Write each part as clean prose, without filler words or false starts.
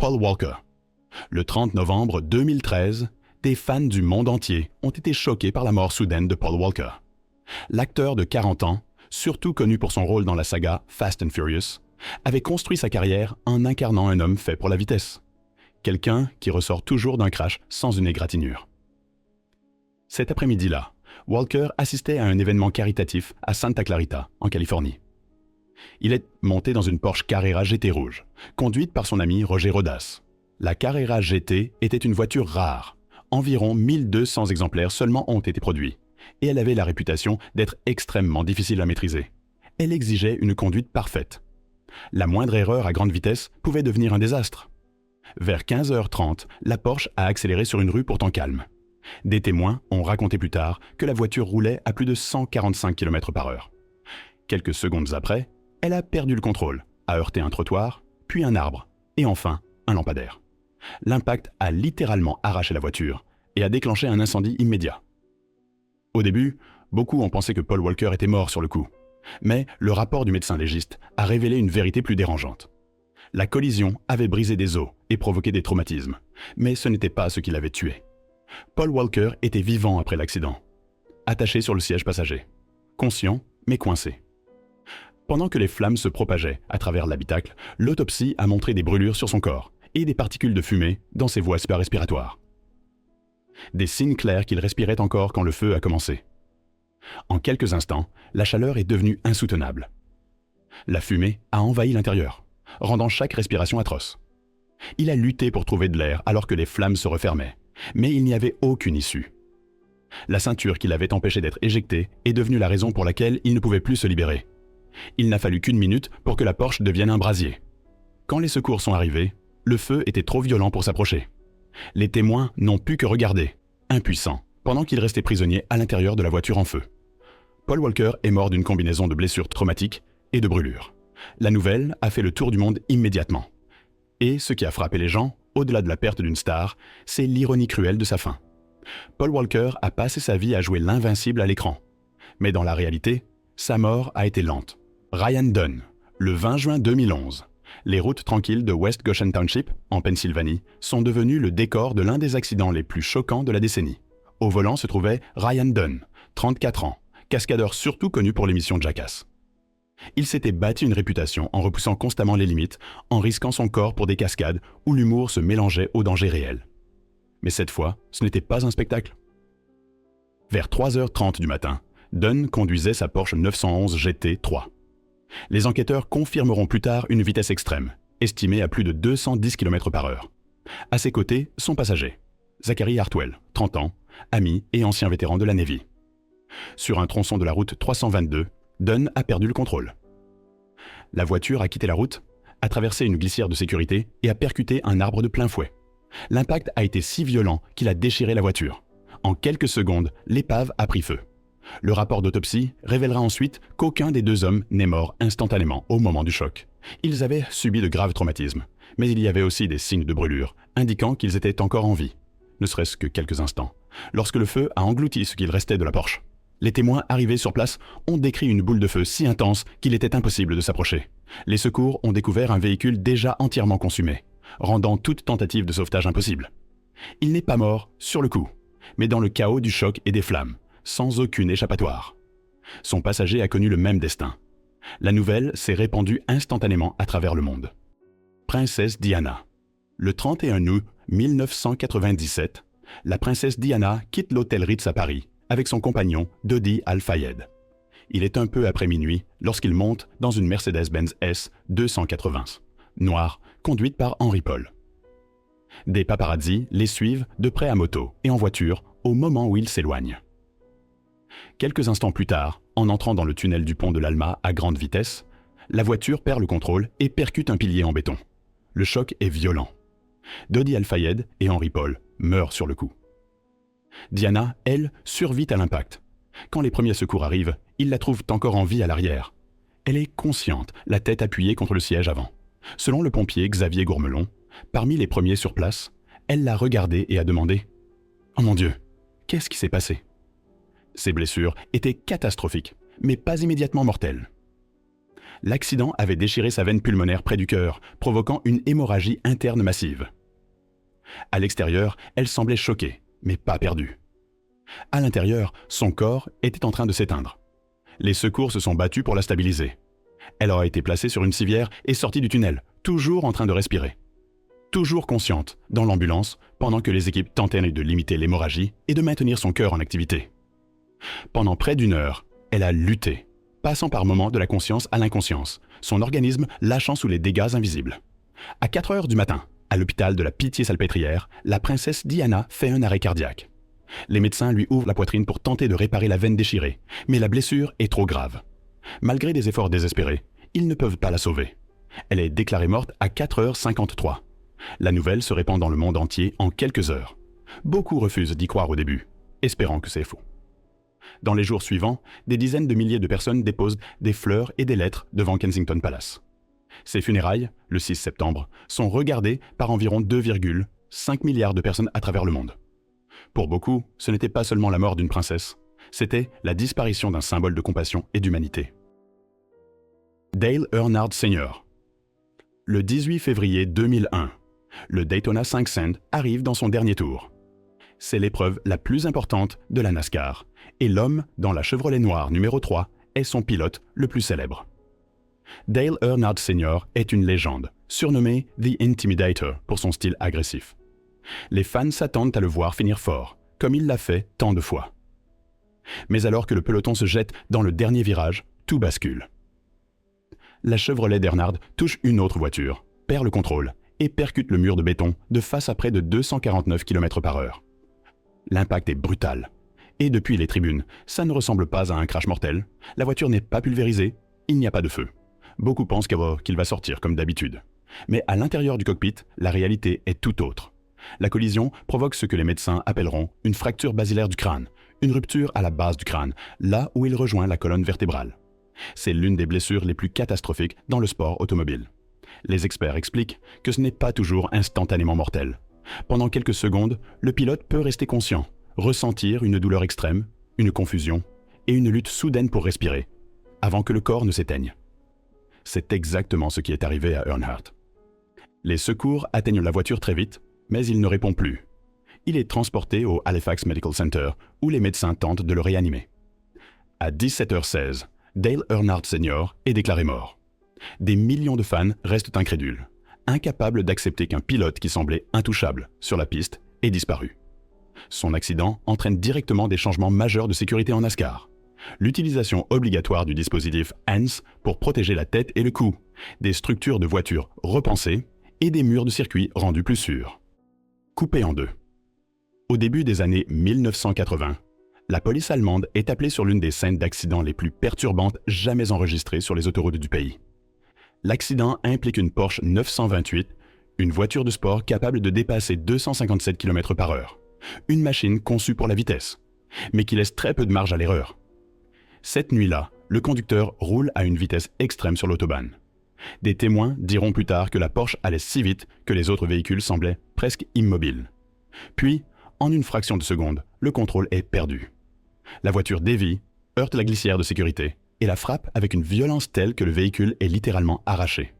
Paul Walker. Le 30 novembre 2013, des fans du monde entier ont été choqués par la mort soudaine de Paul Walker. L'acteur de 40 ans, surtout connu pour son rôle dans la saga Fast and Furious, avait construit sa carrière en incarnant un homme fait pour la vitesse. Quelqu'un qui ressort toujours d'un crash sans une égratignure. Cet après-midi-là, Walker assistait à un événement caritatif à Santa Clarita, en Californie. Il est monté dans une Porsche Carrera GT rouge, conduite par son ami Roger Rodas. La Carrera GT était une voiture rare. Environ 1200 exemplaires seulement ont été produits, et elle avait la réputation d'être extrêmement difficile à maîtriser. Elle exigeait une conduite parfaite. La moindre erreur à grande vitesse pouvait devenir un désastre. Vers 15h30, la Porsche a accéléré sur une rue pourtant calme. Des témoins ont raconté plus tard que la voiture roulait à plus de 145 km/h. Quelques secondes après, elle a perdu le contrôle, a heurté un trottoir, puis un arbre, et enfin un lampadaire. L'impact a littéralement arraché la voiture et a déclenché un incendie immédiat. Au début, beaucoup ont pensé que Paul Walker était mort sur le coup, mais le rapport du médecin légiste a révélé une vérité plus dérangeante. La collision avait brisé des os et provoqué des traumatismes, mais ce n'était pas ce qui l'avait tué. Paul Walker était vivant après l'accident, attaché sur le siège passager, conscient mais coincé. Pendant que les flammes se propageaient à travers l'habitacle, l'autopsie a montré des brûlures sur son corps et des particules de fumée dans ses voies respiratoires. Des signes clairs qu'il respirait encore quand le feu a commencé. En quelques instants, la chaleur est devenue insoutenable. La fumée a envahi l'intérieur, rendant chaque respiration atroce. Il a lutté pour trouver de l'air alors que les flammes se refermaient, mais il n'y avait aucune issue. La ceinture qui l'avait empêché d'être éjecté est devenue la raison pour laquelle il ne pouvait plus se libérer. Il n'a fallu qu'une minute pour que la Porsche devienne un brasier. Quand les secours sont arrivés, le feu était trop violent pour s'approcher. Les témoins n'ont pu que regarder, impuissants, pendant qu'il restait prisonnier à l'intérieur de la voiture en feu. Paul Walker est mort d'une combinaison de blessures traumatiques et de brûlures. La nouvelle a fait le tour du monde immédiatement. Et ce qui a frappé les gens, au-delà de la perte d'une star, c'est l'ironie cruelle de sa fin. Paul Walker a passé sa vie à jouer l'invincible à l'écran. Mais dans la réalité, sa mort a été lente. Ryan Dunn, le 20 juin 2011. Les routes tranquilles de West Goshen Township, en Pennsylvanie, sont devenues le décor de l'un des accidents les plus choquants de la décennie. Au volant se trouvait Ryan Dunn, 34 ans, cascadeur surtout connu pour l'émission Jackass. Il s'était bâti une réputation en repoussant constamment les limites, en risquant son corps pour des cascades où l'humour se mélangeait au danger réel. Mais cette fois, ce n'était pas un spectacle. Vers 3h30 du matin, Dunn conduisait sa Porsche 911 GT3. Les enquêteurs confirmeront plus tard une vitesse extrême, estimée à plus de 210 km/h. À ses côtés, son passager, Zachary Hartwell, 30 ans, ami et ancien vétéran de la Navy. Sur un tronçon de la route 322, Dunn a perdu le contrôle. La voiture a quitté la route, a traversé une glissière de sécurité et a percuté un arbre de plein fouet. L'impact a été si violent qu'il a déchiré la voiture. En quelques secondes, l'épave a pris feu. Le rapport d'autopsie révélera ensuite qu'aucun des deux hommes n'est mort instantanément au moment du choc. Ils avaient subi de graves traumatismes, mais il y avait aussi des signes de brûlure, indiquant qu'ils étaient encore en vie, ne serait-ce que quelques instants, lorsque le feu a englouti ce qu'il restait de la Porsche. Les témoins arrivés sur place ont décrit une boule de feu si intense qu'il était impossible de s'approcher. Les secours ont découvert un véhicule déjà entièrement consumé, rendant toute tentative de sauvetage impossible. Il n'est pas mort sur le coup, mais dans le chaos du choc et des flammes, sans aucune échappatoire. Son passager a connu le même destin. La nouvelle s'est répandue instantanément à travers le monde. Princesse Diana. Le 31 août 1997, la princesse Diana quitte l'hôtel Ritz à Paris avec son compagnon Dodi Al-Fayed. Il est un peu après minuit lorsqu'il monte dans une Mercedes-Benz S 280, noire, conduite par Henry Paul. Des paparazzis les suivent de près à moto et en voiture au moment où ils s'éloignent. Quelques instants plus tard, en entrant dans le tunnel du pont de l'Alma à grande vitesse, la voiture perd le contrôle et percute un pilier en béton. Le choc est violent. Dodi Al-Fayed et Henry Paul meurent sur le coup. Diana, elle, survit à l'impact. Quand les premiers secours arrivent, ils la trouvent encore en vie à l'arrière. Elle est consciente, la tête appuyée contre le siège avant. Selon le pompier Xavier Gourmelon, parmi les premiers sur place, elle l'a regardé et a demandé « Oh mon Dieu, qu'est-ce qui s'est passé ?» Ses blessures étaient catastrophiques, mais pas immédiatement mortelles. L'accident avait déchiré sa veine pulmonaire près du cœur, provoquant une hémorragie interne massive. À l'extérieur, elle semblait choquée, mais pas perdue. À l'intérieur, son corps était en train de s'éteindre. Les secours se sont battus pour la stabiliser. Elle aura été placée sur une civière et sortie du tunnel, toujours en train de respirer. Toujours consciente, dans l'ambulance, pendant que les équipes tentaient de limiter l'hémorragie et de maintenir son cœur en activité. Pendant près d'1 heure, elle a lutté, passant par moments de la conscience à l'inconscience, son organisme lâchant sous les dégâts invisibles. À 4 heures du matin, à l'hôpital de la Pitié-Salpêtrière, la princesse Diana fait un arrêt cardiaque. Les médecins lui ouvrent la poitrine pour tenter de réparer la veine déchirée, mais la blessure est trop grave. Malgré des efforts désespérés, ils ne peuvent pas la sauver. Elle est déclarée morte à 4h53. La nouvelle se répand dans le monde entier en quelques heures. Beaucoup refusent d'y croire au début, espérant que c'est faux. Dans les jours suivants, des dizaines de milliers de personnes déposent des fleurs et des lettres devant Kensington Palace. Ces funérailles, le 6 septembre, sont regardées par environ 2,5 milliards de personnes à travers le monde. Pour beaucoup, ce n'était pas seulement la mort d'une princesse, c'était la disparition d'un symbole de compassion et d'humanité. Dale Earnhardt Sr. Le 18 février 2001, le Daytona 500 arrive dans son dernier tour. C'est l'épreuve la plus importante de la NASCAR, et l'homme dans la Chevrolet noire numéro 3 est son pilote le plus célèbre. Dale Earnhardt Sr. est une légende, surnommé The Intimidator pour son style agressif. Les fans s'attendent à le voir finir fort, comme il l'a fait tant de fois. Mais alors que le peloton se jette dans le dernier virage, tout bascule. La Chevrolet d'Earnhardt touche une autre voiture, perd le contrôle et percute le mur de béton de face à près de 249 km/h. L'impact est brutal. Et depuis les tribunes, ça ne ressemble pas à un crash mortel, la voiture n'est pas pulvérisée, il n'y a pas de feu. Beaucoup pensent qu'il va sortir comme d'habitude. Mais à l'intérieur du cockpit, la réalité est tout autre. La collision provoque ce que les médecins appelleront une fracture basilaire du crâne, une rupture à la base du crâne, là où il rejoint la colonne vertébrale. C'est l'une des blessures les plus catastrophiques dans le sport automobile. Les experts expliquent que ce n'est pas toujours instantanément mortel. Pendant quelques secondes, le pilote peut rester conscient, ressentir une douleur extrême, une confusion et une lutte soudaine pour respirer, avant que le corps ne s'éteigne. C'est exactement ce qui est arrivé à Earnhardt. Les secours atteignent la voiture très vite, mais il ne répond plus. Il est transporté au Halifax Medical Center, où les médecins tentent de le réanimer. À 17h16, Dale Earnhardt Sr. est déclaré mort. Des millions de fans restent incrédules, incapables d'accepter qu'un pilote qui semblait intouchable sur la piste ait disparu. Son accident entraîne directement des changements majeurs de sécurité en NASCAR. L'utilisation obligatoire du dispositif HANS pour protéger la tête et le cou, des structures de voitures repensées et des murs de circuit rendus plus sûrs. Coupé en deux. Au début des années 1980, la police allemande est appelée sur l'une des scènes d'accidents les plus perturbantes jamais enregistrées sur les autoroutes du pays. L'accident implique une Porsche 928, une voiture de sport capable de dépasser 257 km/h, une machine conçue pour la vitesse, mais qui laisse très peu de marge à l'erreur. Cette nuit-là, le conducteur roule à une vitesse extrême sur l'autobahn. Des témoins diront plus tard que la Porsche allait si vite que les autres véhicules semblaient presque immobiles. Puis, en une fraction de seconde, le contrôle est perdu. La voiture dévie, heurte la glissière de sécurité et la frappe avec une violence telle que le véhicule est littéralement arraché.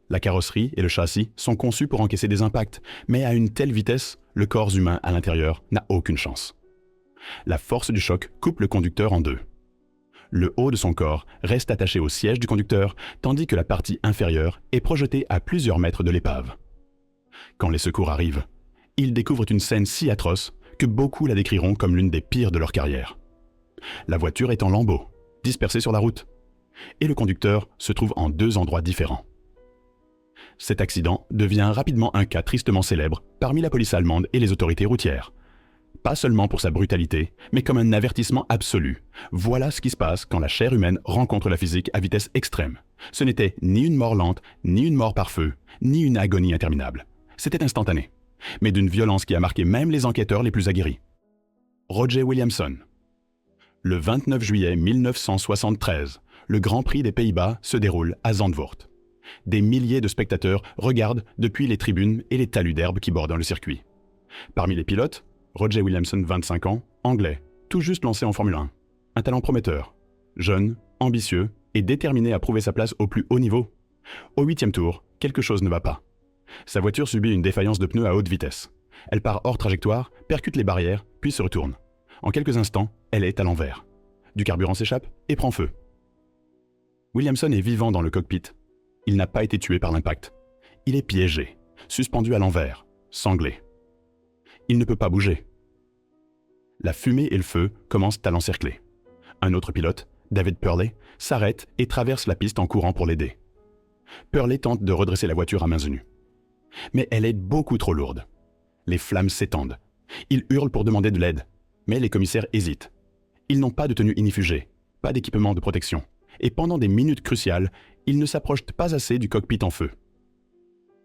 La carrosserie et le châssis sont conçus pour encaisser des impacts, mais à une telle vitesse, le corps humain à l'intérieur n'a aucune chance. La force du choc coupe le conducteur en deux. Le haut de son corps reste attaché au siège du conducteur, tandis que la partie inférieure est projetée à plusieurs mètres de l'épave. Quand les secours arrivent, ils découvrent une scène si atroce que beaucoup la décriront comme l'une des pires de leur carrière. La voiture est en lambeaux, dispersée sur la route, et le conducteur se trouve en deux endroits différents. Cet accident devient rapidement un cas tristement célèbre parmi la police allemande et les autorités routières. Pas seulement pour sa brutalité, mais comme un avertissement absolu. Voilà ce qui se passe quand la chair humaine rencontre la physique à vitesse extrême. Ce n'était ni une mort lente, ni une mort par feu, ni une agonie interminable. C'était instantané, mais d'une violence qui a marqué même les enquêteurs les plus aguerris. Roger Williamson. Le 29 juillet 1973, le Grand Prix des Pays-Bas se déroule à Zandvoort. Des milliers de spectateurs regardent depuis les tribunes et les talus d'herbe qui bordent le circuit. Parmi les pilotes, Roger Williamson, 25 ans, anglais, tout juste lancé en Formule 1. Un talent prometteur, jeune, ambitieux et déterminé à prouver sa place au plus haut niveau. Au 8e tour, quelque chose ne va pas. Sa voiture subit une défaillance de pneus à haute vitesse. Elle part hors trajectoire, percute les barrières, puis se retourne. En quelques instants, elle est à l'envers. Du carburant s'échappe et prend feu. Williamson est vivant dans le cockpit. Il n'a pas été tué par l'impact. Il est piégé, suspendu à l'envers, sanglé. Il ne peut pas bouger. La fumée et le feu commencent à l'encercler. Un autre pilote, David Purley, s'arrête et traverse la piste en courant pour l'aider. Purley tente de redresser la voiture à mains nues. Mais elle est beaucoup trop lourde. Les flammes s'étendent. Ils hurlent pour demander de l'aide, mais les commissaires hésitent. Ils n'ont pas de tenue inifugée, pas d'équipement de protection, et pendant des minutes cruciales, ils ne s'approchent pas assez du cockpit en feu.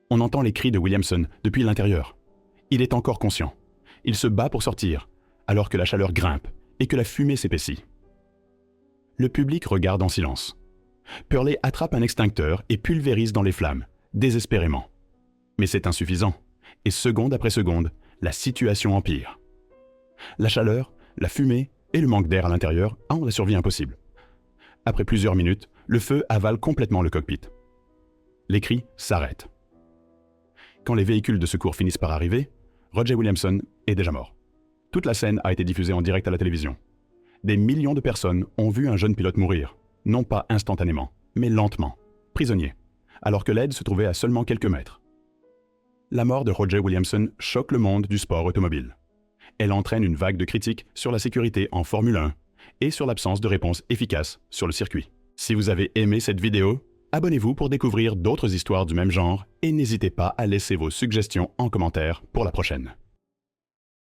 On entend les cris de Williamson depuis l'intérieur. Il est encore conscient. Il se bat pour sortir, alors que la chaleur grimpe et que la fumée s'épaissit. Le public regarde en silence. Purley attrape un extincteur et pulvérise dans les flammes, désespérément. Mais c'est insuffisant, et seconde après seconde, la situation empire. La chaleur, la fumée et le manque d'air à l'intérieur rendent la survie impossible. Après plusieurs minutes, le feu avale complètement le cockpit. Les cris s'arrêtent. Quand les véhicules de secours finissent par arriver, Roger Williamson est déjà mort. Toute la scène a été diffusée en direct à la télévision. Des millions de personnes ont vu un jeune pilote mourir, non pas instantanément, mais lentement, prisonnier, alors que l'aide se trouvait à seulement quelques mètres. La mort de Roger Williamson choque le monde du sport automobile. Elle entraîne une vague de critiques sur la sécurité en Formule 1 et sur l'absence de réponse efficace sur le circuit. Si vous avez aimé cette vidéo, abonnez-vous pour découvrir d'autres histoires du même genre et n'hésitez pas à laisser vos suggestions en commentaire pour la prochaine.